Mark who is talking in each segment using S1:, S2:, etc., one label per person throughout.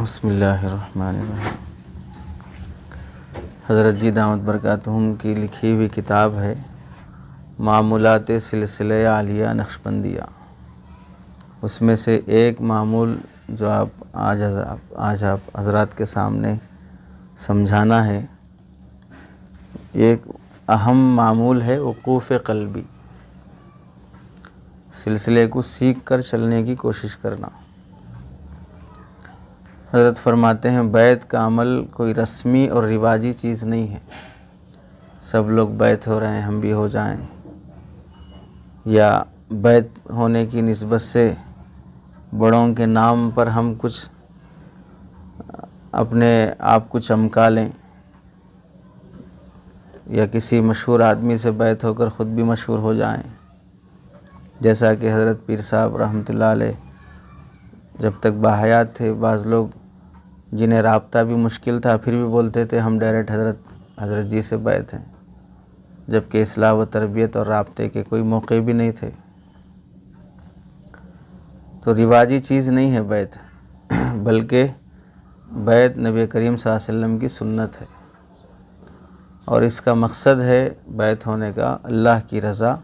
S1: बिस्मिल्लाहिर्रहमानिर्रहीम। हज़रत जी दामत बरकातुहुम की लिखी हुई किताब है मामूलात सिलसिले आलिया नक्शबंदिया। उसमें से एक मामूल जो आज आप हज़रात के सामने समझाना है, एक अहम मामूल है वक़ूफ़ क़ल्बी। सिलसिले को सीख कर चलने की कोशिश करना। हज़रत फरमाते हैं बैत का अमल कोई रस्मी और रिवाजी चीज़ नहीं है। सब लोग बैत हो रहे हैं हम भी हो जाएं, या बैत होने की निस्बत से बड़ों के नाम पर हम कुछ अपने आप को चमका लें, या किसी मशहूर आदमी से बैत होकर ख़ुद भी मशहूर हो जाएं। जैसा कि हज़रत पीर साहब रहमतुल्लाह अलैह जब तक बाहयात थे, बाज़ लोग जिन्हें राब्ता भी मुश्किल था फिर भी बोलते थे हम डायरेक्ट हज़रत जी से बैत हैं, जबकि इस्लाह व तरबियत और राब्ते के कोई मौके भी नहीं थे। तो रिवाजी चीज़ नहीं है बैत, बल्कि बैत नबी करीम सल्लल्लाहु अलैहि वसल्लम की सुन्नत है, और इसका मकसद है बैत होने का अल्लाह की रज़ा,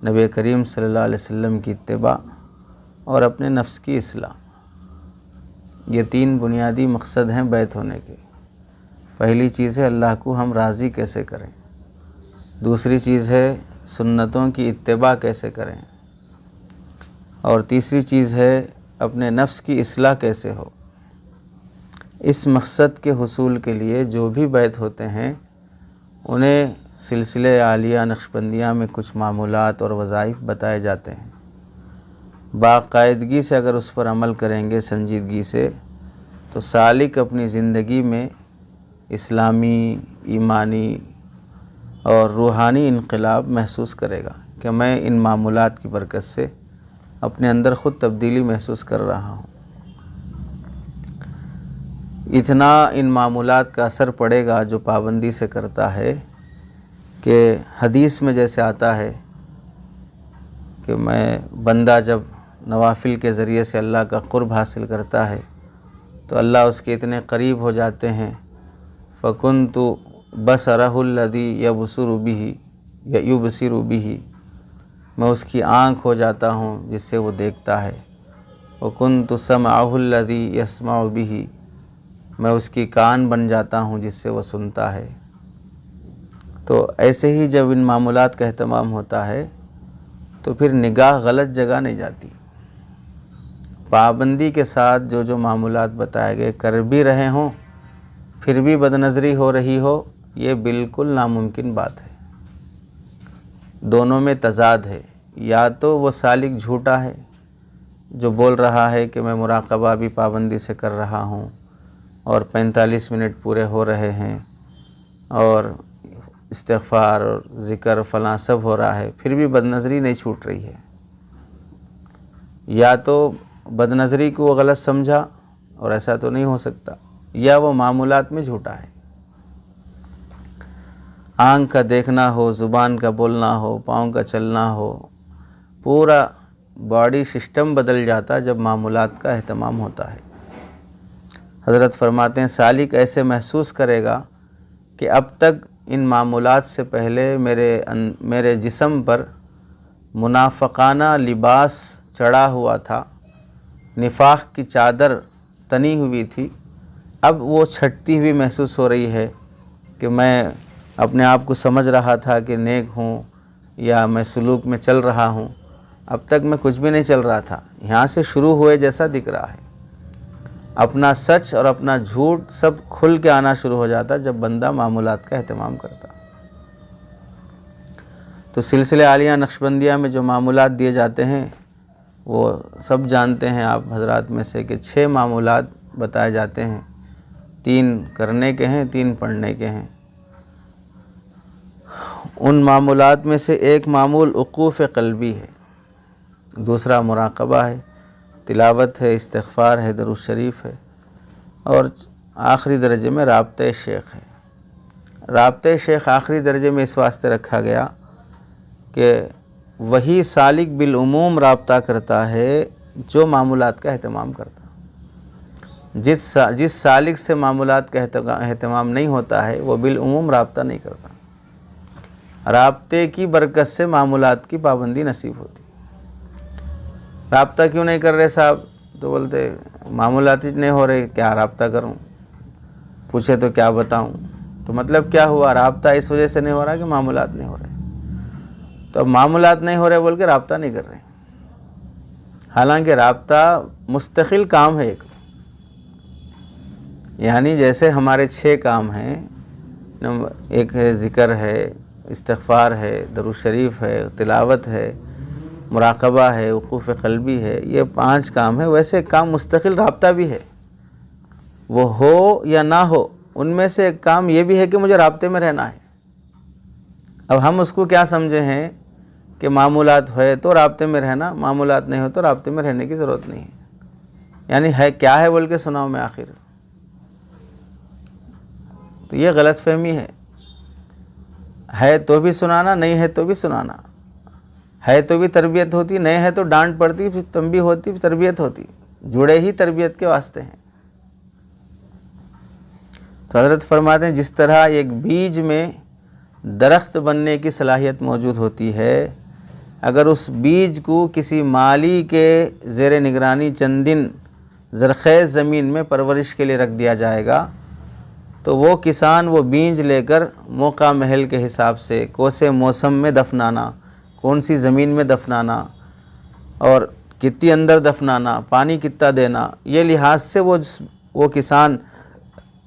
S1: नबी करीम सल्लल्लाहु अलैहि वसल्लम की इत्तिबा और अपने नफ्स की इस्लाह। ये तीन बुनियादी मकसद हैं बैत होने के। पहली चीज़ है अल्लाह को हम राज़ी कैसे करें, दूसरी चीज़ है सुन्नतों की इत्तिबा कैसे करें, और तीसरी चीज़ है अपने नफ्स की इस्लाह कैसे हो। इस मकसद के हुसूल के लिए जो भी बैत होते हैं उन्हें सिलसिले आलिया नक्शबंदिया में कुछ मामूलात और वज़ाइफ बताए जाते हैं। बाकायदगी से अगर उस पर अमल करेंगे, संजीदगी से, तो सालिक अपनी ज़िंदगी में इस्लामी, ईमानी और रूहानी इनकलाब महसूस करेगा कि मैं इन मामूलात की बरकत से अपने अंदर ख़ुद तब्दीली महसूस कर रहा हूँ। इतना इन मामूलात का असर पड़ेगा जो पाबंदी से करता है, कि हदीस में जैसे आता है कि बंदा जब नवाफिल के ज़रिए से अल्लाह का क़ुर्ब हासिल करता है तो अल्लाह उसके इतने करीब हो जाते हैं, फ़कुन्तु बसरहुल्लज़ी यबसुरु बिही या युबसिरु बिही, मैं उसकी आँख हो जाता हूँ जिससे वो देखता है। वकुन्तु समअहुल्लज़ी यस्मउ बिही, मैं उसकी कान बन जाता हूँ जिससे वो सुनता है। तो ऐसे ही जब इन मामूलात का एहतमाम होता है तो फिर निगाह गलत जगह नहीं जाती। पाबंदी के साथ जो जो मामूलात बताए गए कर भी रहे हों फिर भी बदनज़री हो रही हो, ये बिल्कुल नामुमकिन बात है। दोनों में तज़ाद है। या तो वो सालिक झूठा है जो बोल रहा है कि मैं मुराक़बा भी पाबंदी से कर रहा हूँ और 45 मिनट पूरे हो रहे हैं और इस्तिग़फ़ार और ज़िक्र फ़लाँ सब हो रहा है, फिर भी बदनज़री नहीं छूट रही है। या तो बदनज़री को वो गलत समझा, और ऐसा तो नहीं हो सकता, या वो मामूलात में झूठा है। आँख का देखना हो, ज़ुबान का बोलना हो, पाँव का चलना हो, पूरा बॉडी सिस्टम बदल जाता जब मामूलात का एहतमाम होता है। हज़रत फरमाते हैं सालिक ऐसे महसूस करेगा कि अब तक इन मामूलात से पहले मेरे जिस्म पर मुनाफ़क़ाना लिबास चढ़ा हुआ था, निफाक़ की चादर तनी हुई थी। अब वो छटती हुई महसूस हो रही है कि मैं अपने आप को समझ रहा था कि नेक हूँ या मैं सुलूक में चल रहा हूँ, अब तक मैं कुछ भी नहीं चल रहा था। यहाँ से शुरू हुए जैसा दिख रहा है। अपना सच और अपना झूठ सब खुल के आना शुरू हो जाता जब बंदा मामूलात का एहतमाम करता। तो सिलसिले आलिया नक्शबंदिया में जो मामूलात दिए जाते हैं वो सब जानते हैं आप हज़रात में से कि 6 मामूलात बताए जाते हैं। 3 करने के हैं, 3 पढ़ने के हैं। उन मामूलात में से एक मामूल वक़ूफ़ क़ल्बी है, दूसरा मुराक़बा है, तिलावत है, इस्तिग़फ़ार है, दरूद शरीफ है, और आखिरी दर्जे में राब्ते शेख है। राब्ते शेख आखिरी दर्जे में इस वास्ते रखा गया कि वही सालिक बिलउमूम राब्ता करता है जो मामूलात का एहतमाम करता। जिस सालिक से मामूलात का एहतमाम नहीं होता है वो बिलउमूम राब्ता नहीं करता। राब्ते की बरकत से मामूलात की पाबंदी नसीब होती। राब्ता क्यों नहीं कर रहे साहब, तो बोलते मामूलात ही नहीं हो रहे, क्या राब्ता करूं, पूछे तो क्या बताऊं। तो मतलब क्या हुआ, राब्ता इस वजह से नहीं हो रहा कि मामूलात नहीं हो रहे। तो अब मामूलात नहीं हो रहे बोल के राब्ता नहीं कर रहे, हालांकि राब्ता मुस्तकिल काम है एक। यानी जैसे हमारे 6 काम हैं, एक है ज़िक्र है, इस्तिग़फ़ार है, दरूद शरीफ है, तिलावत है, मुराक़बा है, वक़ूफ़ क़ल्बी है, ये 5 काम है। वैसे एक काम मुस्तकिल राब्ता भी है, वो हो या ना हो, उनमें से एक काम ये भी है कि मुझे राब्ते में रहना है। अब हम उसको क्या समझे हैं कि मामूलात है तो राब्ते में रहना, मामूलात नहीं हो तो राब्ते में रहने की ज़रूरत नहीं है। यानी है क्या है बोल के सुनाओ मैं आखिर, तो ये गलत फहमी है तो भी सुनाना, नहीं है तो भी सुनाना, है तो भी तरबियत होती, नहीं है तो डांट पड़ती, फिर तंबी होती, फिर तरबियत होती, जुड़े ही तरबियत के वास्ते हैं। तो हज़रत फरमाते हैं जिस तरह एक बीज में दरख्त बनने की सलाहियत मौजूद होती है, अगर उस बीज को किसी माली के ज़ेर निगरानी चंद दिन ज़रख़ेज़ ज़मीन में परवरिश के लिए रख दिया जाएगा, तो वो किसान वो बीज लेकर मौका महल के हिसाब से कौसे मौसम में दफनाना, कौन सी ज़मीन में दफनाना और कितनी अंदर दफनाना, पानी कितना देना, ये लिहाज से वो किसान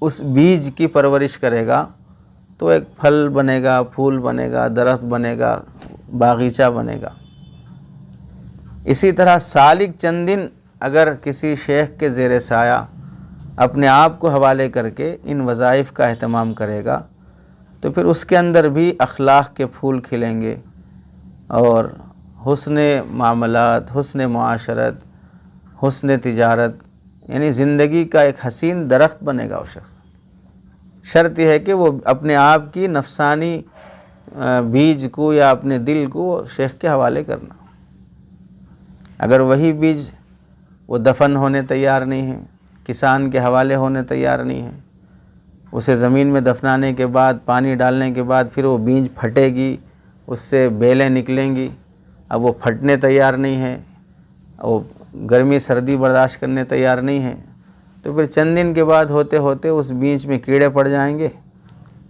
S1: उस बीज की परवरिश करेगा तो एक फल बनेगा, फूल बनेगा, दरख्त बनेगा, बागीचा बनेगा। इसी तरह सालिक चंद दिन अगर किसी शेख के ज़ेर साया अपने आप को हवाले करके इन वज़ाइफ का एहतमाम करेगा तो फिर उसके अंदर भी अखलाक के फूल खिलेंगे और हुस्ने मामलात, हुस्ने मुआशरत, हुस्ने तिजारत, यानी ज़िंदगी का एक हसीन दरख्त बनेगा वो शख्स। शर्त यह है कि वो अपने आप की नफसानी बीज को या अपने दिल को शेख के हवाले करना। अगर वही बीज वो दफन होने तैयार नहीं है, किसान के हवाले होने तैयार नहीं है, उसे ज़मीन में दफनाने के बाद, पानी डालने के बाद फिर वो बीज फटेगी, उससे बेलें निकलेंगी, अब वो फटने तैयार नहीं है, वो गर्मी सर्दी बर्दाश्त करने तैयार नहीं है, तो फिर चंद दिन के बाद होते होते उस बीज में कीड़े पड़ जाएंगे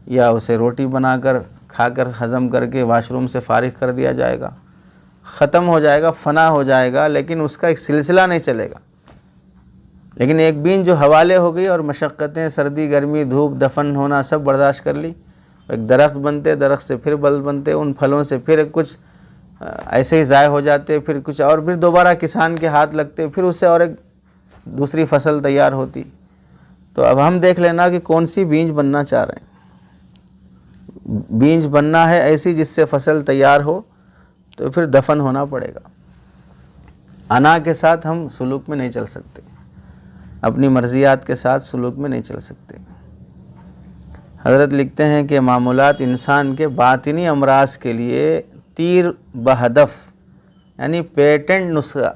S1: या उसे रोटी बनाकर खाकर हज़म करके वाशरूम से फारिग कर दिया जाएगा, ख़त्म हो जाएगा, फ़ना हो जाएगा, लेकिन उसका एक सिलसिला नहीं चलेगा। लेकिन एक बीज जो हवाले हो गई और मशक्क़तें, सर्दी गर्मी धूप दफन होना सब बर्दाश्त कर ली, एक दरख्त बनते, दरख्त से फिर बल बनते, उन फलों से फिर कुछ ऐसे ही ज़ाय हो जाते, फिर कुछ और फिर दोबारा किसान के हाथ लगते, फिर उससे और एक दूसरी फसल तैयार होती। तो अब हम देख लेना कि कौन सी बीज बनना चाह रहे हैं। बीज बनना है ऐसी जिससे फसल तैयार हो तो फिर दफन होना पड़ेगा। अना के साथ हम सुलूक में नहीं चल सकते, अपनी मर्जियात के साथ सुलूक में नहीं चल सकते। हज़रत लिखते हैं कि मामूलात इंसान के बातिनी अमराज के लिए तीर बहदफ यानी पेटेंट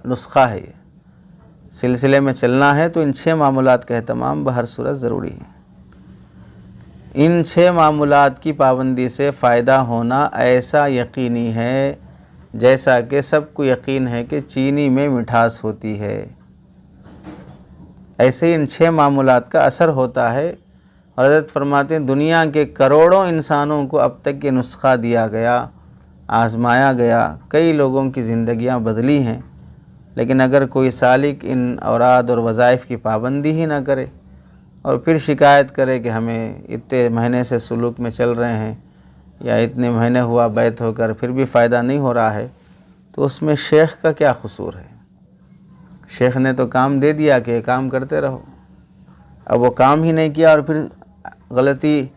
S1: नुस्खा है। ये सिलसिले में चलना है तो इन 6 मामूलात का एहतमाम बहर सूरत ज़रूरी है। इन 6 मामूलात की पाबंदी से फ़ायदा होना ऐसा यकीनी है जैसा कि सबको यकीन है कि चीनी में मिठास होती है। ऐसे ही इन 6 मामूलात का असर होता है। हज़रत फरमाते हैं दुनिया के करोड़ों इंसानों को अब तक ये नुस्खा दिया गया, आज़माया गया, कई लोगों की ज़िंदगियां बदली हैं, लेकिन अगर कोई सालिक इन औराद और वज़ाइफ की पाबंदी ही ना करे और फिर शिकायत करे कि हमें इतने महीने से सुलूक में चल रहे हैं या इतने महीने हुआ बैत होकर फिर भी फ़ायदा नहीं हो रहा है, तो उसमें शेख का क्या कसूर है। शेख ने तो काम दे दिया कि काम करते रहो, अब वो काम ही नहीं किया और फिर गलती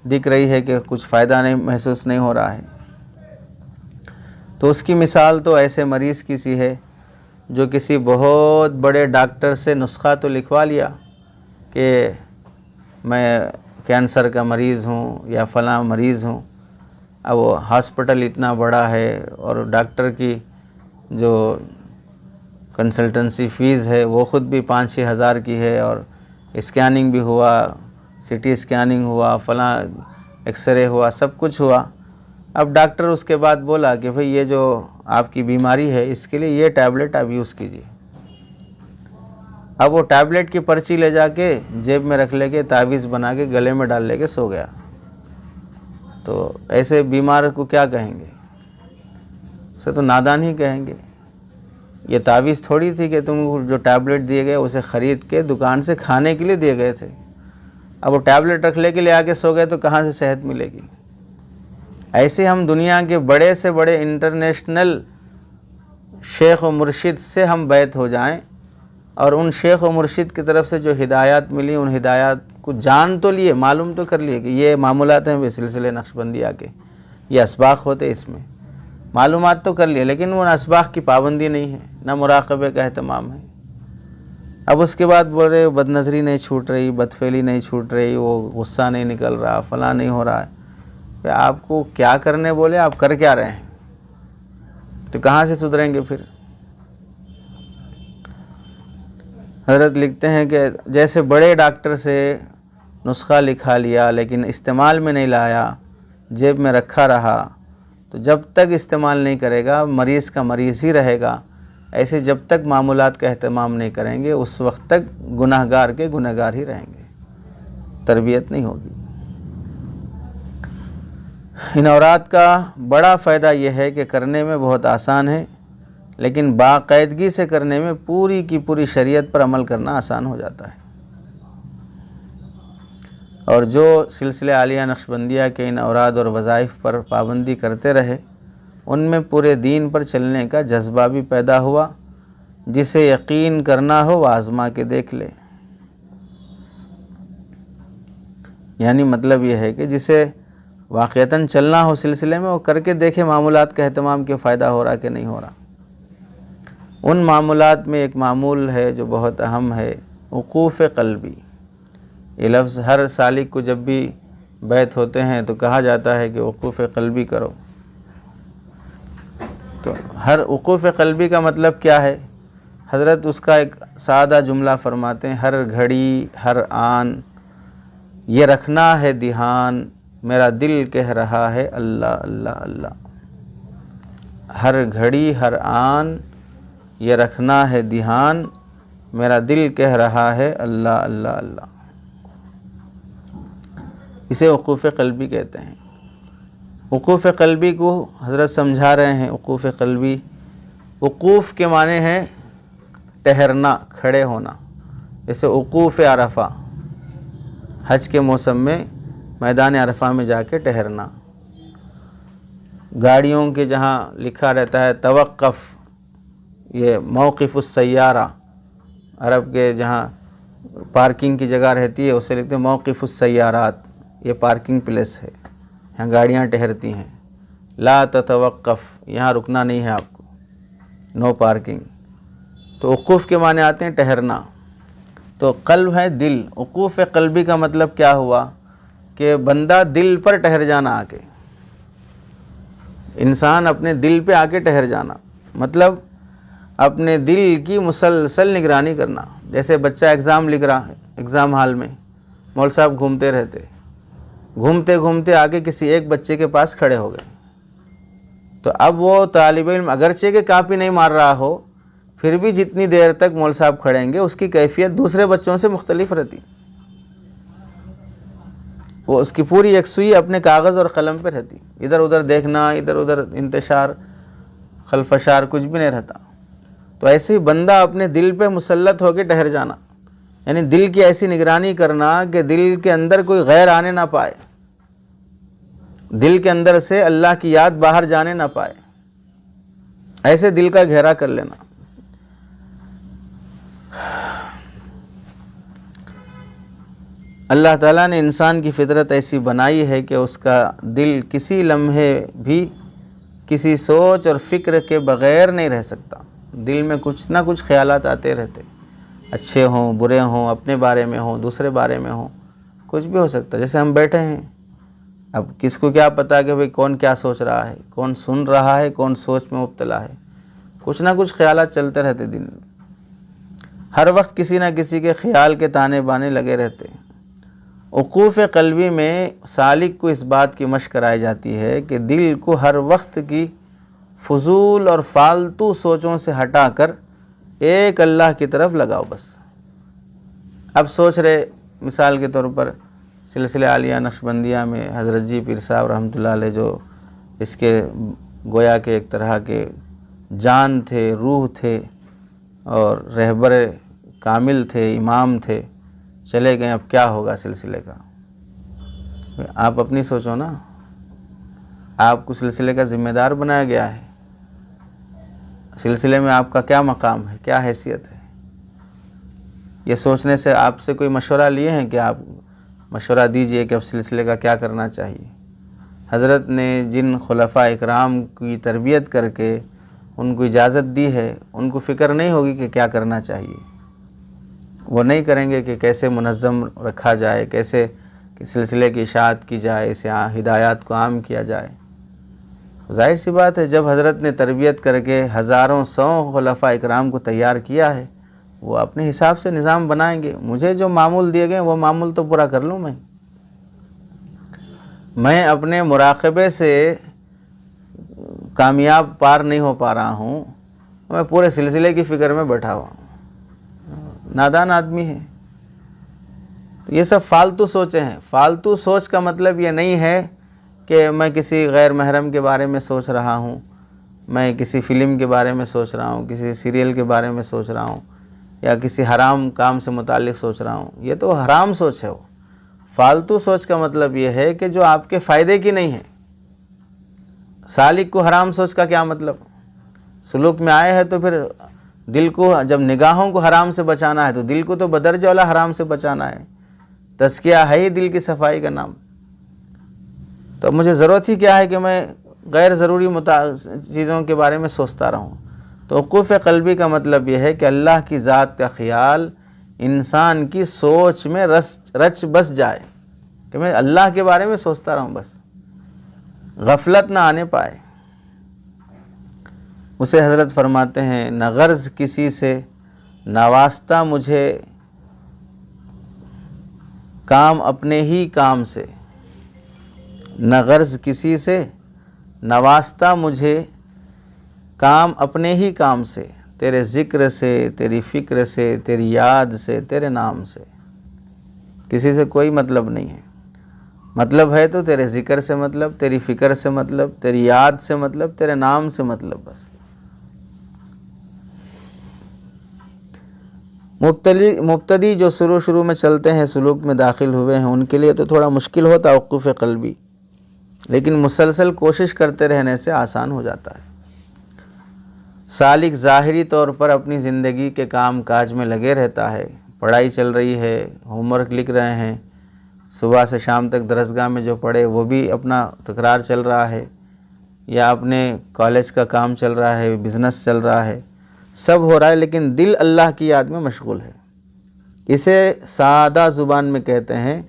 S1: दिख रही है कि कुछ फ़ायदा नहीं महसूस नहीं हो रहा है। तो उसकी मिसाल तो ऐसे मरीज़ की सी है जो किसी बहुत बड़े डॉक्टर से नुस्खा तो लिखवा लिया कि मैं कैंसर का मरीज़ हूँ या फ़लाँ मरीज़ हूँ। अब वो हॉस्पिटल इतना बड़ा है और डॉक्टर की जो कंसल्टेंसी फ़ीस है वो ख़ुद भी 5-6 हज़ार की है और स्कैनिंग भी हुआ, सीटी स्कैनिंग हुआ, फलां एक्सरे हुआ, सब कुछ हुआ। अब डॉक्टर उसके बाद बोला कि भाई ये जो आपकी बीमारी है इसके लिए ये टैबलेट आप यूज़ कीजिए। अब वो टैबलेट की पर्ची ले जाके जेब में रख लेके तावीज़ बना के गले में डाल लेके सो गया। तो ऐसे बीमार को क्या कहेंगे? उसे तो नादान ही कहेंगे। ये तावीज़ थोड़ी थी कि तुम जो टैबलेट दिए गए उसे ख़रीद के दुकान से खाने के लिए दिए गए थे। अब वो टैबलेट रख ले के ले आके सो गए तो कहाँ से सेहत मिलेगी? ऐसे हम दुनिया के बड़े से बड़े इंटरनेशनल शेख व मुर्शिद से हम बैत हो जाएं और उन शेख व मुर्शिद की तरफ से जो हिदायत मिली उन हिदायत को जान तो लिए, मालूम तो कर लिए कि ये मामूलात हैं सिलसिले नक्शबंदिया के, ये असबाक होते, इसमें मालूमात तो कर लिए, लेकिन उन असबाक की पाबंदी नहीं है, ना मुराक़बे का एहतमाम है। अब उसके बाद बोल रहे बदनज़री नहीं छूट रही, बदफेली नहीं छूट रही, वो गुस्सा नहीं निकल रहा, फ़लाँ नहीं हो रहा है। तो आपको क्या करने बोले, आप कर क्या रहे हैं? तो कहाँ से सुधरेंगे फिर? हज़रत लिखते हैं कि जैसे बड़े डॉक्टर से नुस्खा लिखा लिया लेकिन इस्तेमाल में नहीं लाया, जेब में रखा रहा, तो जब तक इस्तेमाल नहीं करेगा मरीज़ का मरीज़ ही रहेगा। ऐसे जब तक मामूलात का एहतमाम नहीं करेंगे उस वक्त तक गुनाहगार के गुनाहगार ही रहेंगे, तरबियत नहीं होगी। इन औरात का बड़ा फ़ायदा यह है कि करने में बहुत आसान है, लेकिन बाकायदगी से करने में पूरी की पूरी शरीयत पर अमल करना आसान हो जाता है। और जो सिलसिले आलिया नक्शबंदिया के इन औराद और वज़ाइफ पर पाबंदी करते रहे उनमें पूरे दीन पर चलने का जज्बा भी पैदा हुआ। जिसे यकीन करना हो वह आज़मा के देख ले। यानी मतलब यह है कि जिसे वाक़यतन चलना हो सिलसिले में वो करके देखे मामूलात का एहतमाम के फ़ायदा हो रहा कि नहीं हो रहा। उन मामूलात में एक मामूल है जो बहुत अहम है, वक़ूफ़ क़ल्बी। ये लफ्ज़ हर सालिक को जब भी बैत होते हैं तो कहा जाता है कि वक़ूफ़ क़ल्बी करो। तो हर वक़ूफ़ क़ल्बी का मतलब क्या है? हज़रत उसका एक सादा जुमला फरमाते हैं, हर घड़ी हर आन ये रखना है ध्यान, मेरा दिल कह रहा है अल्लाह अल्लाह अल्लाह। हर घड़ी हर आन ये रखना है ध्यान, मेरा दिल कह रहा है अल्लाह अल्लाह अल्लाह। इसे वक़ूफ़ क़ल्बी कहते हैं। वक़ूफ़ क़ल्बी को हज़रत समझा रहे हैं। वक़ूफ़ क़ल्बी, वक़ूफ़ के माने हैं ठहरना, खड़े होना। जैसे वक़ूफ़ अरफ़ा, हज के मौसम में मैदान अरफ़ा में जाके ठहरना। गाड़ियों के जहाँ लिखा रहता है तवक़्क़फ़, ये मौक़िफ़ुस सय्यारा, अरब के जहाँ पार्किंग की जगह रहती है उसे लिखते हैं मौक़िफ़ुस सय्यारात, ये पार्किंग प्लेस है, यहाँ गाड़ियाँ ठहरती हैं। ला ततवक़्क़फ़, यहाँ रुकना नहीं है आपको, नो पार्किंग। तो वक़ूफ़ के माने आते हैं ठहरना। तो क़ल्ब है दिल। वक़ूफ़ क़ल्बी का मतलब क्या हुआ कि बंदा दिल पर ठहर जाना, आके इंसान अपने दिल पे आके ठहर जाना, मतलब अपने दिल की मुसलसल निगरानी करना। जैसे बच्चा एग्ज़ाम लिख रहा है, एग्ज़ाम हॉल में मौलवी साहब घूमते रहते, घूमते घूमते आके किसी एक बच्चे के पास खड़े हो गए। तो अब वो तालिब इल्म अगरचे के कापी नहीं मार रहा हो, फिर भी जितनी देर तक मौलवी साहब खड़ेंगे उसकी कैफियत दूसरे बच्चों से मुख्तलिफ रहती। वो उसकी पूरी यकसुई अपने कागज़ और क़लम पे रहती, इधर उधर देखना, इधर उधर इंतशार खलफशार कुछ भी नहीं रहता। तो ऐसे ही बंदा अपने दिल पे मुसल्लत होकर ठहर जाना, यानी दिल की ऐसी निगरानी करना कि दिल के अंदर कोई गैर आने ना पाए, दिल के अंदर से अल्लाह की याद बाहर जाने ना पाए। ऐसे दिल का घेरा कर लेना। अल्लाह ताला ने इंसान की फितरत ऐसी बनाई है कि उसका दिल किसी लम्हे भी किसी सोच और फ़िक्र के बग़ैर नहीं रह सकता। दिल में कुछ ना कुछ ख़यालात आते रहते, अच्छे हों बुरे हों, अपने बारे में हों दूसरे बारे में हों, कुछ भी हो सकता है। जैसे हम बैठे हैं, अब किसको क्या पता कि भाई कौन क्या सोच रहा है, कौन सुन रहा है, कौन सोच में मुब्तला है। कुछ ना कुछ ख़यालात चलते रहते दिन में। हर वक्त किसी न किसी के ख्याल के ताने बाने लगे रहते हैं। उक़ूफ़ क़ल्बी में सालिक को इस बात की मशक़ कराई जाती है कि दिल को हर वक्त की फ़ुज़ूल और फालतू सोचों से हटाकर एक अल्लाह की तरफ लगाओ बस। अब सोच रहे, मिसाल के तौर पर सिलसिले आलिया नक्शबंदिया में हज़रत जी पीर साहब रहमतुल्लाह अलैह जो इसके गोया के एक तरह के जान थे, रूह थे और रहबर कामिल थे, इमाम थे, चले गए, अब क्या होगा सिलसिले का। आप अपनी सोचो ना, आपको सिलसिले का ज़िम्मेदार बनाया गया है। सिलसिले में आपका क्या मकाम है, क्या हैसियत है, ये सोचने से आपसे कोई मशवरा लिए हैं कि आप मशवरा दीजिए कि अब सिलसिले का क्या करना चाहिए। हज़रत ने जिन खुलफ़ा इकराम की तरबियत करके उनको इजाज़त दी है, उनको फ़िक्र नहीं होगी कि क्या करना चाहिए। वो नहीं करेंगे कि कैसे मुनज़्ज़म रखा जाए, कैसे कि सिलसिले की इशाअत की जाए, इसे हिदायत को आम किया जाए। ज़ाहिर सी बात है, जब हज़रत ने तरबियत करके हज़ारों सौ खुलफ़ा इकराम को तैयार किया है, वो अपने हिसाब से निज़ाम बनाएंगे। मुझे जो मामूल दिए गए वो मामूल तो पूरा कर लूँ। मैं अपने मुराक़बे से कामयाब पार नहीं हो पा रहा हूँ, मैं पूरे सिलसिले की फ़िक्र में बैठा हुआ हूँ। नादान आदमी है। तो ये सब फालतू सोचें हैं। फालतू सोच का मतलब ये नहीं है कि मैं किसी गैर महरम के बारे में सोच रहा हूँ, मैं किसी फ़िल्म के बारे में सोच रहा हूँ, किसी सीरियल के बारे में सोच रहा हूँ, या किसी हराम काम से मुताल्लिक़ सोच रहा हूँ। ये तो हराम सोच है। वो फालतू सोच का मतलब ये है कि जो आपके फ़ायदे की नहीं है। सालिक को हराम सोच का क्या मतलब? सुलूक में आए हैं तो फिर दिल को, जब निगाहों को हराम से बचाना है तो दिल को तो बदरजा वाला हराम से बचाना है। तज़किया है ही दिल की सफाई का नाम। तो मुझे ज़रूरत ही क्या है कि मैं गैर ज़रूरी चीज़ों के बारे में सोचता रहूँ। तो उक़ूफ़ क़ल्बी का मतलब यह है कि अल्लाह की ज़ात का ख़्याल इंसान की सोच में रच बस जाए, कि मैं अल्लाह के बारे में सोचता रहूँ, बस गफलत ना आने पाए। उसे हज़रत फरमाते हैं, न गर्ज़ किसी से नवास्ता मुझे काम अपने ही काम से, न गर्ज़ किसी से नवास्ता मुझे काम अपने ही काम से, तेरे ज़िक्र से, तेरी फ़िक्र से, तेरी याद से, तेरे नाम से। किसी से कोई मतलब नहीं है। मतलब है तो तेरे ज़िक्र से मतलब, तेरी फ़िक्र से मतलब, तेरी याद से मतलब, तेरे नाम से मतलब। बस मुब्तदी जो शुरू में चलते हैं, सुलूक में दाखिल हुए हैं, उनके लिए तो थोड़ा मुश्किल होता है उक़ूफ़ क़ल्बी, लेकिन मुसलसल कोशिश करते रहने से आसान हो जाता है। सालिक ज़ाहिरी तौर पर अपनी ज़िंदगी के काम काज में लगे रहता है। पढ़ाई चल रही है, होमवर्क लिख रहे हैं, सुबह से शाम तक दरसगाह में जो पढ़े वो भी अपना तकरार चल रहा है, या अपने कॉलेज का काम चल रहा है, बिज़नेस चल रहा है, सब हो रहा है, लेकिन दिल अल्लाह की याद में मशगूल है। इसे सादा ज़ुबान में कहते हैं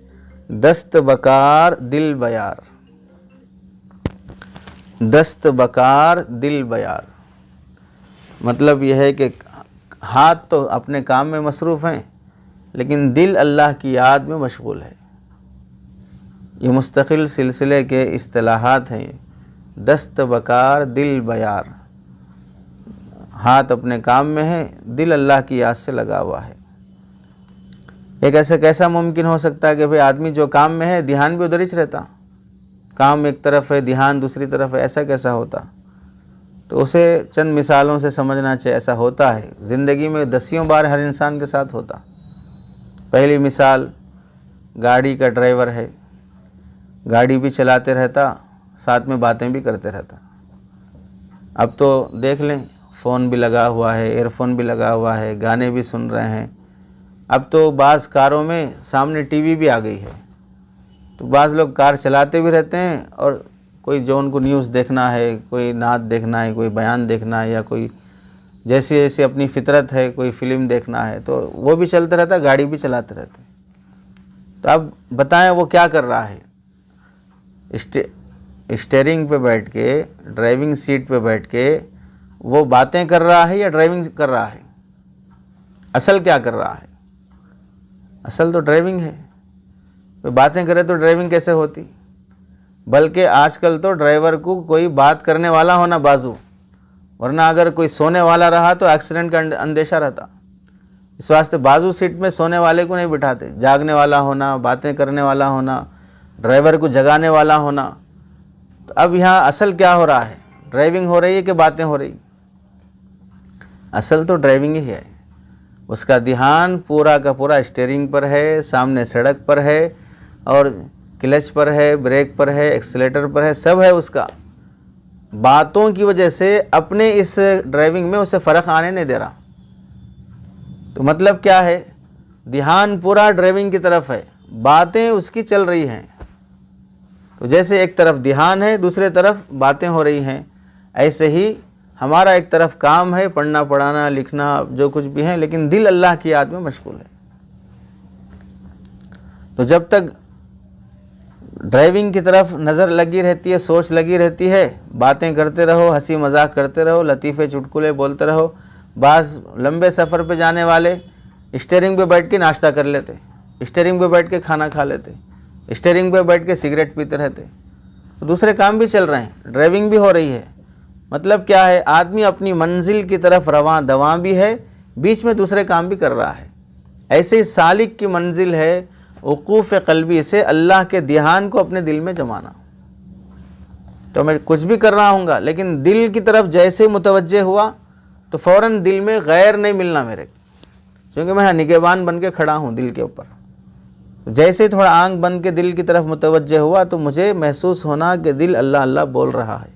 S1: दस्त बकार दिल बयार। दस्त बकार दिल बयार मतलब यह है कि हाथ तो अपने काम में मसरूफ़ हैं, लेकिन दिल अल्लाह की याद में मशगूल है। ये मुस्तकिल सिलसिले के इस्तिलाहात हैं। दस्त बकार दिल बयार, हाथ अपने काम में है, दिल अल्लाह की याद से लगा हुआ है। एक ऐसे कैसा मुमकिन हो सकता है कि भाई आदमी जो काम में है ध्यान भी उधर ही रहता, काम एक तरफ है, ध्यान दूसरी तरफ है, ऐसा कैसा होता? तो उसे चंद मिसालों से समझना चाहिए। ऐसा होता है ज़िंदगी में, दसियों बार हर इंसान के साथ होता। पहली मिसाल, गाड़ी का ड्राइवर है, गाड़ी भी चलाते रहता, साथ में बातें भी करते रहता। अब तो देख लें, फ़ोन भी लगा हुआ है, एयरफोन भी लगा हुआ है, गाने भी सुन रहे हैं। अब तो बाज़ कारों में सामने टीवी भी आ गई है, तो बाज़ लोग कार चलाते भी रहते हैं और कोई जो उनको न्यूज़ देखना है, कोई नात देखना है, कोई बयान देखना है, या कोई जैसी जैसी अपनी फितरत है, कोई फ़िल्म देखना है, तो वो भी चलता रहता है, गाड़ी भी चलाते रहते हैं। तो अब बताएं वो क्या कर रहा है? स्टीयरिंग पे बैठ के, ड्राइविंग सीट पे बैठ के वो बातें कर रहा है या ड्राइविंग कर रहा है? असल क्या कर रहा है? असल तो ड्राइविंग है। तो बातें करे तो ड्राइविंग कैसे होती? बल्कि आजकल तो ड्राइवर को कोई बात करने वाला होना बाजू, वरना अगर कोई सोने वाला रहा तो एक्सीडेंट का अंदेशा रहता। इस वास्ते बाजू सीट में सोने वाले को नहीं बिठाते। जागने वाला होना, बातें करने वाला होना, ड्राइवर को जगाने वाला होना। तो अब यहाँ असल क्या हो रहा है? ड्राइविंग हो रही है कि बातें हो रही? असल तो ड्राइविंग ही है। उसका ध्यान पूरा का पूरा स्टीयरिंग पर है, सामने सड़क पर है, और क्लच पर है, ब्रेक पर है, एक्सीलेटर पर है, सब है उसका। बातों की वजह से अपने इस ड्राइविंग में उसे फ़र्क आने नहीं दे रहा। तो मतलब क्या है? ध्यान पूरा ड्राइविंग की तरफ है, बातें उसकी चल रही हैं। तो जैसे एक तरफ ध्यान है, दूसरे तरफ बातें हो रही हैं, ऐसे ही हमारा एक तरफ काम है, पढ़ना पढ़ाना लिखना जो कुछ भी है, लेकिन दिल अल्लाह की याद में मशगूल है। तो जब तक ड्राइविंग की तरफ नज़र लगी रहती है, सोच लगी रहती है, बातें करते रहो, हंसी मजाक करते रहो, लतीफ़े चुटकुले बोलते रहो। बाज़ लंबे सफ़र पे जाने वाले स्टीयरिंग पे बैठ के नाश्ता कर लेते, स्टीयरिंग पे बैठ के खाना खा लेते, स्टीयरिंग पे बैठ के सिगरेट पीते रहते। तो दूसरे काम भी चल रहे हैं, ड्राइविंग भी हो रही है। मतलब क्या है? आदमी अपनी मंजिल की तरफ रवां दवां भी है, बीच में दूसरे काम भी कर रहा है। ऐसे ही सालिक की मंजिल है वक़ूफ़ क़ल्बी से अल्लाह के ध्यान को अपने दिल में जमाना। तो मैं कुछ भी कर रहा हूँगा, लेकिन दिल की तरफ जैसे मुतवज्जे हुआ तो फ़ौरन दिल में गैर नहीं मिलना मेरे, क्योंकि मैं निगहबान बन के खड़ा हूँ दिल के ऊपर। जैसे ही थोड़ा आंख बंद के दिल की तरफ मुतवज्जे हुआ तो मुझे महसूस होना कि दिल अल्लाह अल्लाह बोल रहा है।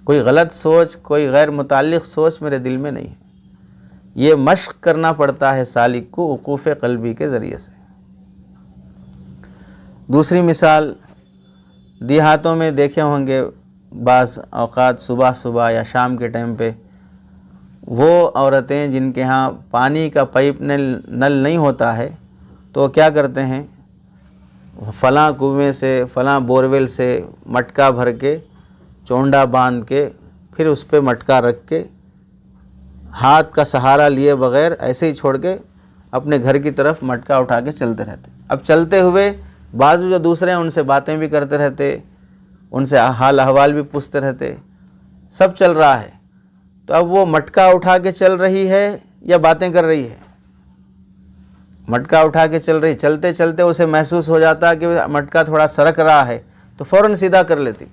S1: कोई गलत सोच, कोई गैर मुताल्लिक़ सोच मेरे दिल में नहीं है। ये मश्क करना पड़ता है सालिक को वक़ूफ़ क़ल्बी के ज़रिए से। दूसरी मिसाल, देहातों में देखे होंगे बाज़ औक़ात सुबह सुबह या शाम के टाइम पे वो औरतें जिनके यहाँ पानी का पाइप नल नहीं होता है, तो क्या करते हैं? फ़लाँ कुएं से, फ़लाँ बोरवेल से मटका भर के, चोंडा बांध के, फिर उस पर मटका रख के, हाथ का सहारा लिए बग़ैर ऐसे ही छोड़ के अपने घर की तरफ मटका उठा के चलते रहते। अब चलते हुए बाजू जो दूसरे हैं उनसे बातें भी करते रहते, उनसे हाल अहवाल भी पूछते रहते, सब चल रहा है। तो अब वो मटका उठा के चल रही है या बातें कर रही है? मटका उठा के चल रही, चलते चलते उसे महसूस हो जाता कि मटका थोड़ा सरक रहा है तो फ़ौरन सीधा कर लेती।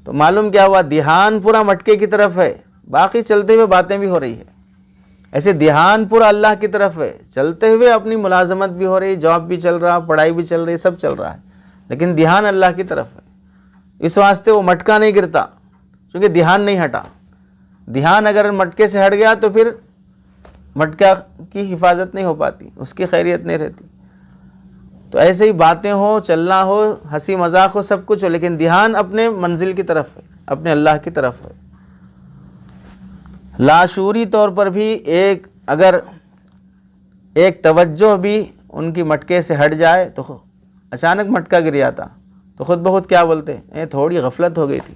S1: तो मालूम क्या हुआ? ध्यान पूरा मटके की तरफ है, बाकी चलते हुए बातें भी हो रही है। ऐसे ध्यान पूरा अल्लाह की तरफ है, चलते हुए अपनी मुलाजमत भी हो रही, जॉब भी चल रहा, पढ़ाई भी चल रही, सब चल रहा है, लेकिन ध्यान अल्लाह की तरफ है। इस वास्ते वो मटका नहीं गिरता, क्योंकि ध्यान नहीं हटा। ध्यान अगर मटके से हट गया तो फिर मटका की हिफाजत नहीं हो पाती, उसकी खैरियत नहीं रहती। तो ऐसे ही बातें हो, चलना हो, हंसी मजाक हो, सब कुछ हो, लेकिन ध्यान अपने मंजिल की तरफ है, अपने अल्लाह की तरफ है। लाशूरी तौर पर भी अगर एक तवज्जो भी उनकी मटके से हट जाए तो अचानक मटका गिर जाता, तो ख़ुद ब खुद क्या बोलते हैं? थोड़ी गफलत हो गई थी।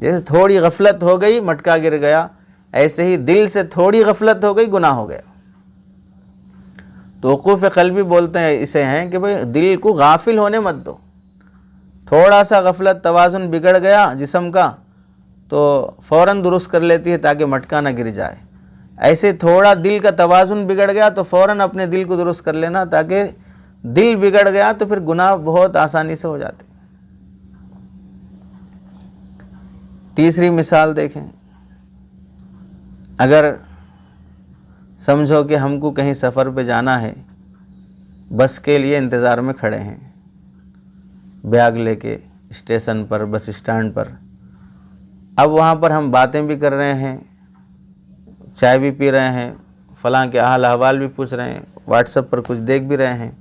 S1: जैसे थोड़ी गफलत हो गई, मटका गिर गया, ऐसे ही दिल से थोड़ी गफलत हो गई, गुनाह हो गया। तो वक़ूफ़ क़ल्बी बोलते हैं इसे हैं कि भाई दिल को गाफिल होने मत दो। थोड़ा सा गफलत, तवाज़ुन बिगड़ गया जिस्म का, तो फ़ौरन दुरुस्त कर लेती है ताकि मटका ना गिर जाए। ऐसे थोड़ा दिल का तवाज़ुन बिगड़ गया तो फ़ौरन अपने दिल को दुरुस्त कर लेना, ताकि दिल बिगड़ गया तो फिर गुनाह बहुत आसानी से हो जाते। तीसरी मिसाल देखें, अगर समझो कि हमको कहीं सफ़र पे जाना है, बस के लिए इंतज़ार में खड़े हैं, बैग लेके स्टेशन पर, बस स्टैंड पर। अब वहाँ पर हम बातें भी कर रहे हैं, चाय भी पी रहे हैं, फ़लाँ के हाल अहवाल भी पूछ रहे हैं, व्हाट्सएप पर कुछ देख भी रहे हैं।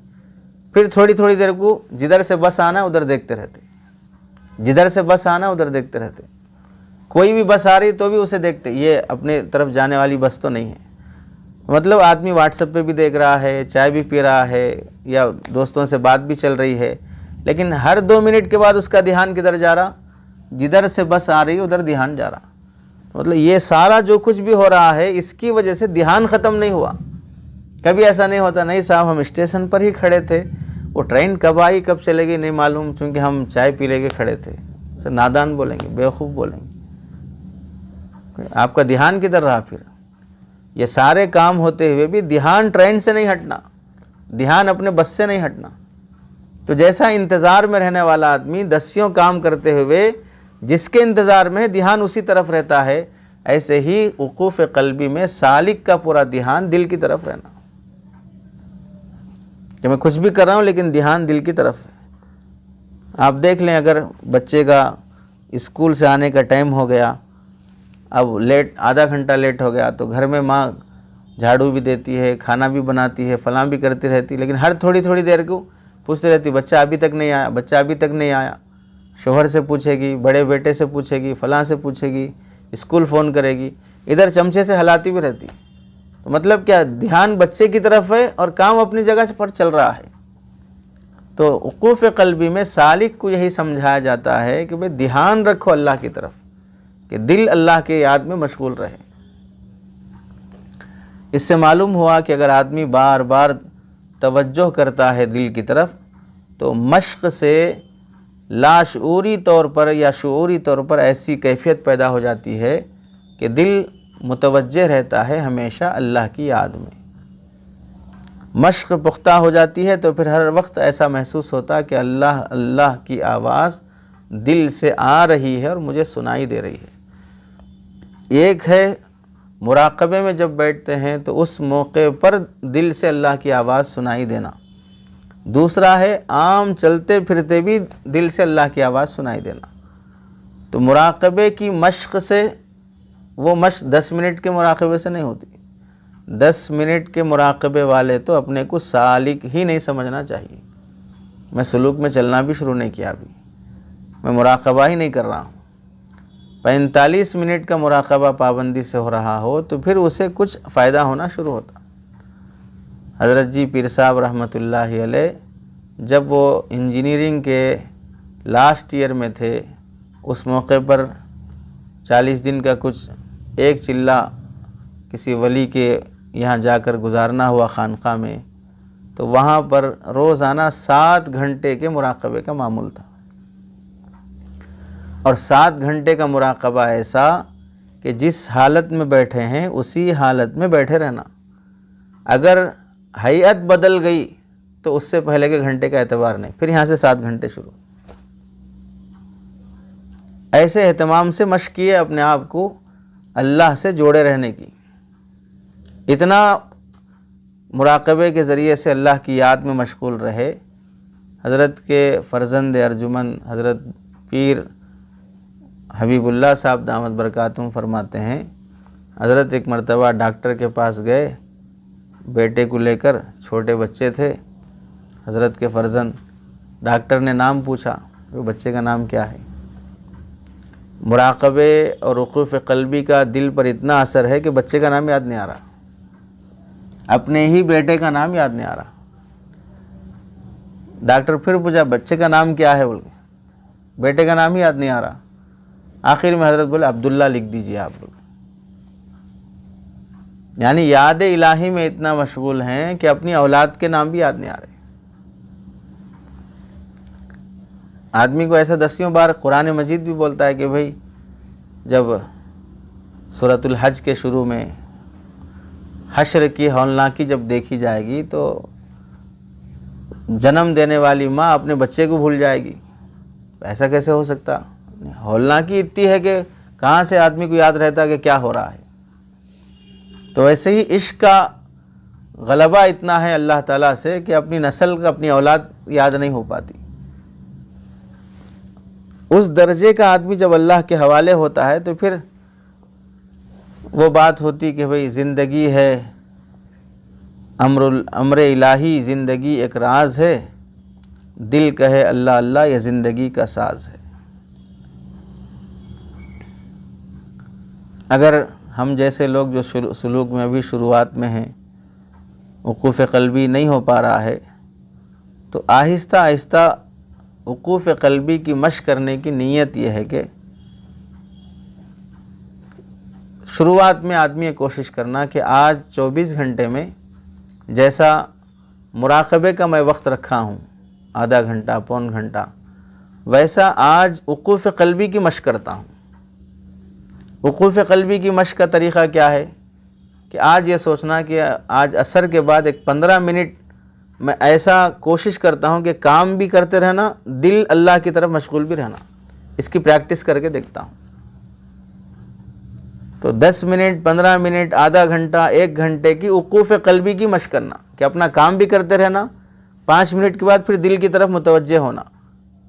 S1: फिर थोड़ी थोड़ी देर को जिधर से बस आना उधर देखते रहते, जिधर से बस आना उधर देखते रहते। कोई भी बस आ रही तो भी उसे देखते, ये अपने तरफ जाने वाली बस तो नहीं है। मतलब आदमी व्हाट्सएप पे भी देख रहा है, चाय भी पी रहा है, या दोस्तों से बात भी चल रही है, लेकिन हर 2 मिनट के बाद उसका ध्यान किधर जा रहा? जिधर से बस आ रही उधर ध्यान जा रहा। मतलब ये सारा जो कुछ भी हो रहा है इसकी वजह से ध्यान ख़त्म नहीं हुआ। कभी ऐसा नहीं होता, नहीं साहब हम स्टेशन पर ही खड़े थे, वो ट्रेन कब आई कब चलेगी नहीं मालूम, क्योंकि हम चाय पी लेके खड़े थे। सर नादान बोलेंगे, बेवकूफ़ बोलेंगे, आपका ध्यान किधर रहा फिर? ये सारे काम होते हुए भी ध्यान ट्रेन से नहीं हटना, ध्यान अपने बस से नहीं हटना। तो जैसा इंतज़ार में रहने वाला आदमी दसियों काम करते हुए जिसके इंतज़ार में ध्यान उसी तरफ रहता है, ऐसे ही वक़ूफ़ क़ल्बी में सालिक का पूरा ध्यान दिल की तरफ रहना, कि मैं कुछ भी कर रहा हूँ लेकिन ध्यान दिल की तरफ है। आप देख लें, अगर बच्चे का स्कूल से आने का टाइम हो गया, अब लेट, आधा घंटा लेट हो गया, तो घर में माँ झाड़ू भी देती है, खाना भी बनाती है, फलां भी करती रहती, लेकिन हर थोड़ी थोड़ी देर को पूछती रहती, बच्चा अभी तक नहीं आया, बच्चा अभी तक नहीं आया। शोहर से पूछेगी, बड़े बेटे से पूछेगी, फलां से पूछेगी, स्कूल फ़ोन करेगी, इधर चमचे से हिलाती भी रहती। तो मतलब क्या, ध्यान बच्चे की तरफ है और काम अपनी जगह पर चल रहा है। तो वक़ूफ़ क़ल्बी में सालिक को यही समझाया जाता है कि भाई ध्यान रखो अल्लाह की तरफ, कि दिल अल्लाह के याद में मशगूल रहे। इससे मालूम हुआ कि अगर आदमी बार बार तवज्जो करता है दिल की तरफ, तो मश्क से लाशऊरी तौर पर या शऊरी तौर पर ऐसी कैफियत पैदा हो जाती है कि दिल मुतवज्जे रहता है हमेशा अल्लाह की याद में। मश्क पुख्ता हो जाती है तो फिर हर वक्त ऐसा महसूस होता कि अल्लाह अल्लाह की आवाज़ दिल से आ रही है और मुझे सुनाई दे रही है। एक है मुराक़बे में जब बैठते हैं तो उस मौके पर दिल से अल्लाह की आवाज़ सुनाई देना, दूसरा है आम चलते फिरते भी दिल से अल्लाह की आवाज़ सुनाई देना। तो मुराक़बे की मश्क से, वो मश्क 10 मिनट के मुराक़बे से नहीं होती। 10 मिनट के मुराक़बे वाले तो अपने को सालिक ही नहीं समझना चाहिए। मैं सलूक में चलना भी शुरू नहीं किया, अभी मैं मुराक़बा ही नहीं कर रहा हूँ। 45 मिनट का मुराक़बा पाबंदी से हो रहा हो तो फिर उसे कुछ फ़ायदा होना शुरू होता। हज़रत जी पीर साहब रहमतुल्लाहि अलैह जब वो इंजीनियरिंग के लास्ट ईयर में थे, उस मौके पर 40 दिन का कुछ एक चिल्ला किसी वली के यहाँ जाकर गुजारना हुआ खानक़ाह में, तो वहाँ पर रोज़ाना 7 घंटे के मुराक़बे का मामूल था। और 7 घंटे का मुराक़बा ऐसा कि जिस हालत में बैठे हैं उसी हालत में बैठे रहना। अगर हैयत बदल गई तो उससे पहले के घंटे का एतबार नहीं, फिर यहाँ से 7 घंटे शुरू। ऐसे एहतमाम से मश्क किए अपने आप को अल्लाह से जोड़े रहने की। इतना मुराक़बे के ज़रिए से अल्लाह की याद में मशगूल रहे। हज़रत के फ़र्जंद अर्जुमन हज़रत पीर हबीबुल्लाह साहब दामद बरकातुहू फरमाते हैं, हज़रत एक मरतबा डॉक्टर के पास गए, बेटे को लेकर, छोटे बच्चे थे हज़रत के फ़र्जंद। डॉक्टर ने नाम पूछा, वो बच्चे का नाम क्या है? मुराक़बे और वक़ूफ़ क़ल्बी का दिल पर इतना असर है कि बच्चे का नाम याद नहीं आ रहा, अपने ही बेटे का नाम याद नहीं आ रहा। डॉक्टर फिर पूछा, बच्चे का नाम क्या है? बोल के बेटे का नाम ही याद नहीं आ रहा। आखिर में हज़रत बोले, अब्दुल्ला लिख दीजिए आप लोग। यानी याद इलाही में इतना मशगूल हैं कि अपनी औलाद के नाम भी याद नहीं आ रहे। आदमी को ऐसा 10 बार कुरान मजीद भी बोलता है कि भाई जब सूरतुल हज के शुरू में हश्र की हौलनाकी जब देखी जाएगी तो जन्म देने वाली माँ अपने बच्चे को भूल जाएगी। ऐसा कैसे हो सकता? हौलनाकी इतनी है कि कहाँ से आदमी को याद रहता कि क्या हो रहा है। तो ऐसे ही इश्क का गलबा इतना है अल्लाह ताला से कि अपनी नस्ल का, अपनी औलाद याद नहीं हो पाती। उस दर्जे का आदमी जब अल्लाह के हवाले होता है तो फिर वो बात होती कि भाई ज़िंदगी है अम्र इलाही, ज़िंदगी एक राज है, दिल कहे अल्लाह अल्लाह, यह ज़िंदगी का साज है। अगर हम जैसे लोग जो सुलूक में अभी शुरुआत में हैं, वक़ूफ़ क़ल्बी नहीं हो पा रहा है, तो आहिस्ता आहिस्ता वक़ूफ़ क़ल्बी की मश्क करने की नीयत यह है कि शुरुआत में आदमी ये कोशिश करना कि आज 24 घंटे में जैसा मुराक़बे का मैं वक्त रखा हूँ, आधा घंटा पौन घंटा, वैसा आज वक़ूफ़ क़ल्बी की मशक़ करता हूँ। वक़ूफ़ क़ल्बी की मशक़ का तरीक़ा क्या है कि आज ये सोचना कि आज असर के बाद एक 15 मिनट मैं ऐसा कोशिश करता हूँ कि काम भी करते रहना, दिल अल्लाह की तरफ मशगूल भी रहना। इसकी प्रैक्टिस करके देखता हूँ। तो 10 मिनट, 15 मिनट, आधा घंटा, 1 घंटे की वक़ूफ़ क़ल्बी की मशक़ करना कि अपना काम भी करते रहना, 5 मिनट के बाद फिर दिल की तरफ मुतवज्जे होना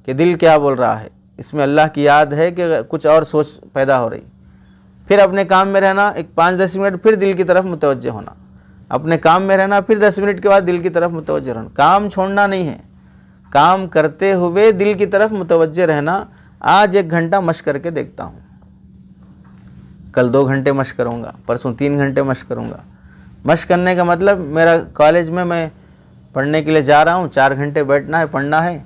S1: कि दिल क्या बोल रहा है, इसमें अल्लाह की याद है कि कुछ और सोच पैदा हो रही। फिर अपने काम में रहना, एक 5-10 मिनट, फिर दिल की तरफ मुतवज्जे होना, अपने काम में रहना, फिर 10 मिनट के बाद दिल की तरफ मुतवज्जे रहना। काम छोड़ना नहीं है, काम करते हुए दिल की तरफ मुतवज्जे रहना। आज 1 घंटा मशक़ करके देखता हूँ, कल 2 घंटे मशक़ करूँगा, परसों 3 घंटे मशक़ करूँगा। मशक़ करने का मतलब मेरा कॉलेज में मैं पढ़ने के लिए जा रहा हूँ, 4 घंटे बैठना है, पढ़ना है,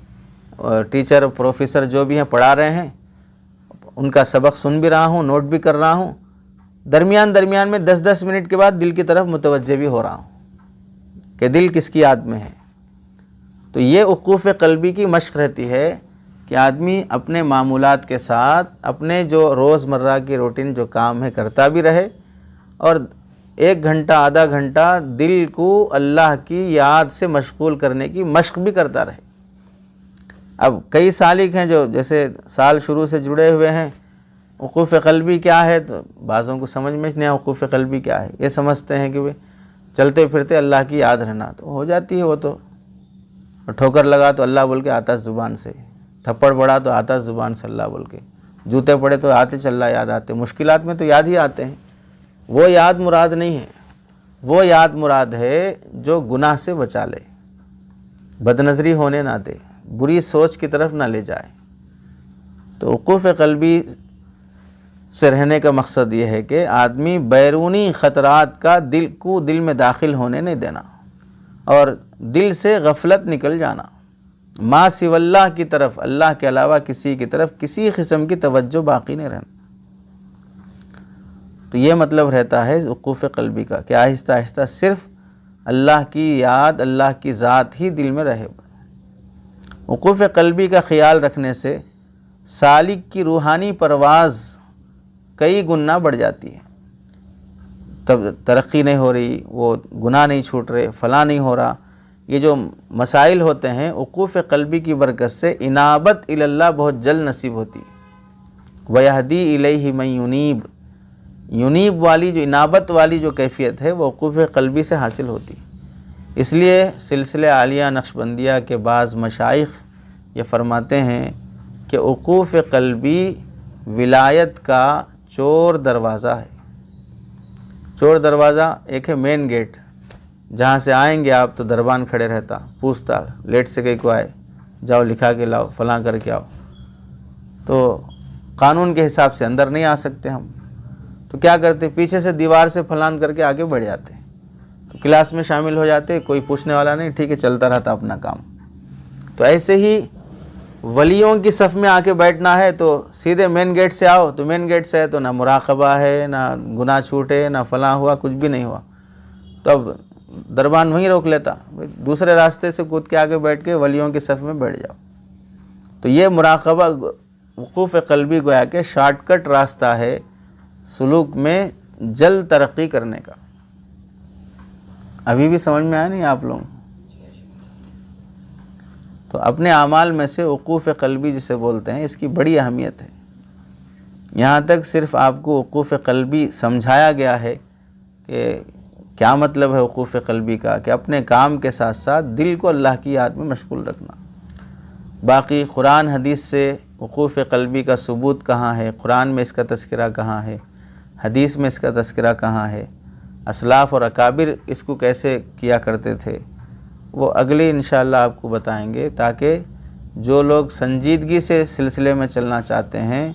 S1: और टीचर प्रोफेसर जो भी हैं पढ़ा रहे हैं, उनका सबक सुन भी रहा हूँ, नोट भी कर रहा हूँ। दरमियान में 10-10 मिनट के बाद दिल की तरफ मुतवज्जे भी हो रहा हूँ कि दिल किसकी याद में है। तो ये वक़ूफ़ क़ल्बी की मशक़ रहती है कि आदमी अपने मामूलात के साथ अपने जो रोज़मर्रा की रूटीन जो काम है करता भी रहे, और 1 घंटा, आधा घंटा दिल को अल्लाह की याद से मशगूल करने की मशक़ भी करता रहे। अब कई सालिक हैं जो जैसे साल शुरू से जुड़े हुए हैं, वक़ूफ़ क़ल्बी क्या है तो बाज़ों को समझ में नहीं आया वक़ूफ़ क़ल्बी क्या है। ये समझते हैं कि भाई चलते फिरते अल्लाह की याद रहना, तो हो जाती है वो तो। ठोकर लगा तो अल्लाह बोल के आता ज़ुबान से, थप्पड़ पड़ा तो आता ज़ुबान से अल्लाह बोल के, जूते पड़े तो आते चल रहा याद आते, मुश्किलात में तो याद ही आते हैं। वो याद मुराद नहीं है, वो याद मुराद है जो गुनाह से बचा ले, बदनज़री होने ना दे, बुरी सोच की तरफ ना ले जाए। तो वक़ूफ़ क़ल्बी से रहने का मकसद ये है कि आदमी बैरूनी ख़तरात का दिल में दाखिल होने नहीं देना, और दिल से गफलत निकल जाना, मा सिवल्लाह की तरफ, अल्लाह के अलावा किसी की तरफ किसी किस्म की तवज्जो बाकी नहीं रहना। तो ये मतलब रहता है वक़ूफ़ क़ल्बी का कि आहिस्ता आहिस्ता सिर्फ़ अल्लाह की याद, अल्लाह की ज़ात ही दिल में रहे। वक़ूफ़ क़ल्बी का ख़याल रखने से सालिक की रूहानी परवाज़ कई गुना बढ़ जाती है। तब तरक्की नहीं हो रही, वो गुनाह नहीं छूट रहे, फ़लाँ नहीं हो रहा, ये जो मसाइल होते हैं वक़ूफ़ क़ल्बी की बरकत से इनाबत इल्लल्लाह बहुत जल्द नसीब होती है। वयहदी इलैहि मन युनीब, युनीब वाली जो इनाबत वाली जो कैफियत है वो वक़ूफ़ क़ल्बी से हासिल होती है। इसलिए सिलसिले आलिया नक्शबंदिया के बाज़ मशाइख़ ये फरमाते हैं कि वक़ूफ़ क़ल्बी विलायत का चोर दरवाज़ा है। चोर दरवाज़ा एक है मेन गेट, जहाँ से आएंगे आप तो दरबान खड़े रहता, पूछता लेट से कहीं को आए, जाओ लिखा के लाओ, फलां करके आओ। तो कानून के हिसाब से अंदर नहीं आ सकते हम, तो क्या करते, पीछे से दीवार से फलान करके आगे बढ़ जाते, तो क्लास में शामिल हो जाते, कोई पूछने वाला नहीं, ठीक है चलता रहता अपना काम। तो ऐसे ही वलियों की सफ़ में आके बैठना है तो सीधे मेन गेट से आओ, तो मेन गेट से है तो ना मुराक़बा है, ना गुनाह छूटे, ना फलां हुआ, कुछ भी नहीं हुआ। तो अब दरबान वहीं रोक लेता, दूसरे रास्ते से कूद के आगे बैठ के वलियों की सफ़ में बैठ जाओ। तो ये मुराक़बा वक़ूफ़ क़ल्बी गोया के शॉर्टकट रास्ता है सुलूक में जल्द तरक्की करने का। अभी भी समझ में आया नहीं आप लोग? तो अपने आमाल में से वक़ूफ़ क़ल्बी जिसे बोलते हैं, इसकी बड़ी अहमियत है। यहाँ तक सिर्फ़ आपको वक़ूफ़ क़ल्बी समझाया गया है कि क्या मतलब है वक़ूफ़ क़ल्बी का, कि अपने काम के साथ साथ दिल को अल्लाह की याद में मशगूल रखना। बाकी कुरान हदीस से वक़ूफ़ क़ल्बी का सबूत कहाँ है, कुरान में इसका तज़किरा कहाँ है, हदीस में इसका तज़किरा कहाँ है, असलाफ़ और अकाबिर इसको कैसे किया करते थे, वो अगले इंशाअल्लाह आपको बताएंगे, ताकि जो लोग संजीदगी से सिलसिले में चलना चाहते हैं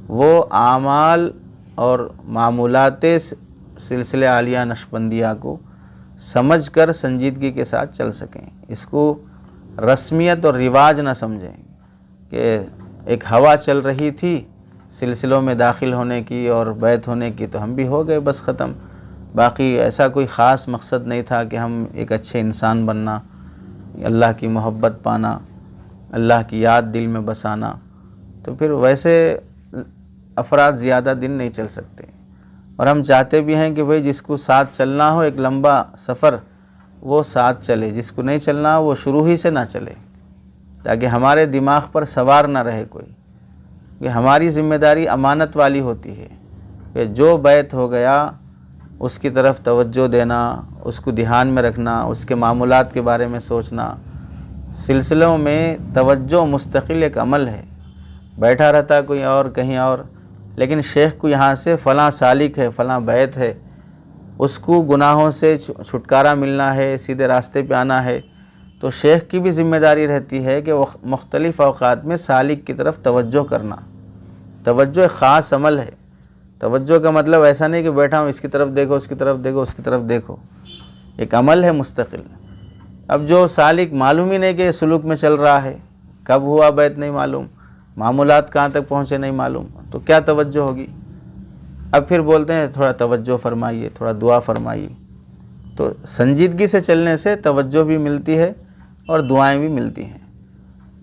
S1: वो आमाल और मामूलाते सिलसिले आलिया नक्शबंदिया को समझ कर संजीदगी के साथ चल सकें। इसको रस्मियत और रिवाज ना समझें कि एक हवा चल रही थी, सिलसिलों में दाखिल होने की और बैत होने की, तो हम भी हो गए, बस ख़त्म। बाकी ऐसा कोई ख़ास मकसद नहीं था कि हम एक अच्छे इंसान बनना, अल्लाह की मोहब्बत पाना, अल्लाह की याद दिल में बसाना। तो फिर वैसे अफराद ज़्यादा दिन नहीं चल सकते। और हम चाहते भी हैं कि भाई जिसको साथ चलना हो एक लंबा सफ़र, वो साथ चले, जिसको नहीं चलना हो वो शुरू ही से ना चले, ताकि हमारे दिमाग पर सवार ना रहे कोई। कि हमारी ज़िम्मेदारी अमानत वाली होती है कि जो बैत हो गया उसकी तरफ तवज्जो देना, उसको ध्यान में रखना, उसके मामूलात के बारे में सोचना। सिलसिलों में तवज्जो मुस्तकिल एक अमल है, बैठा रहता कोई और कहीं और, लेकिन शेख को यहाँ से फ़लाँ सालिक है, फ़लाँ बैत है, उसको गुनाहों से छुटकारा मिलना है, सीधे रास्ते पे आना है, तो शेख की भी ज़िम्मेदारी रहती है कि वह मुख्तलिफ़ औक़ात में सालिक की तरफ तवज्जो करना। तवज्जो एक ख़ास अमल है। तवज्जो का मतलब ऐसा नहीं कि बैठा हूँ इसकी तरफ देखो, उसकी तरफ देखो, उसकी तरफ देखो, एक अमल है मुस्तकिल। अब जो सालिक मालूम ही नहीं कि सुलूक में चल रहा है, कब हुआ बैत नहीं मालूम, मामूलात कहाँ तक पहुँचे नहीं मालूम, तो क्या तवज्जो होगी। अब फिर बोलते हैं थोड़ा तवज्जो फरमाइए, थोड़ा दुआ फरमाइए। तो संजीदगी से चलने से तवज्जो भी मिलती है और दुआएं भी मिलती हैं।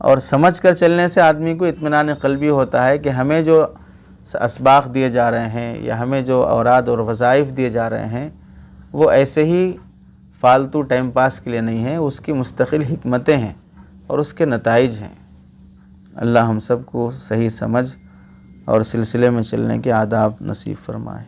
S1: और समझ कर चलने से आदमी को इत्मीनान क़ल्बी होता है कि हमें जो असबाक़ दिए जा रहे हैं या हमें जो औराद और वज़ाइफ दिए जा रहे हैं वो ऐसे ही फ़ालतू टाइम पास के लिए नहीं है, उसकी मुस्तकिल हिकमतें हैं और उसके नताइज हैं। अल्लाह हम सब को सही समझ और सिलसिले में चलने के आदाब नसीब फरमाए।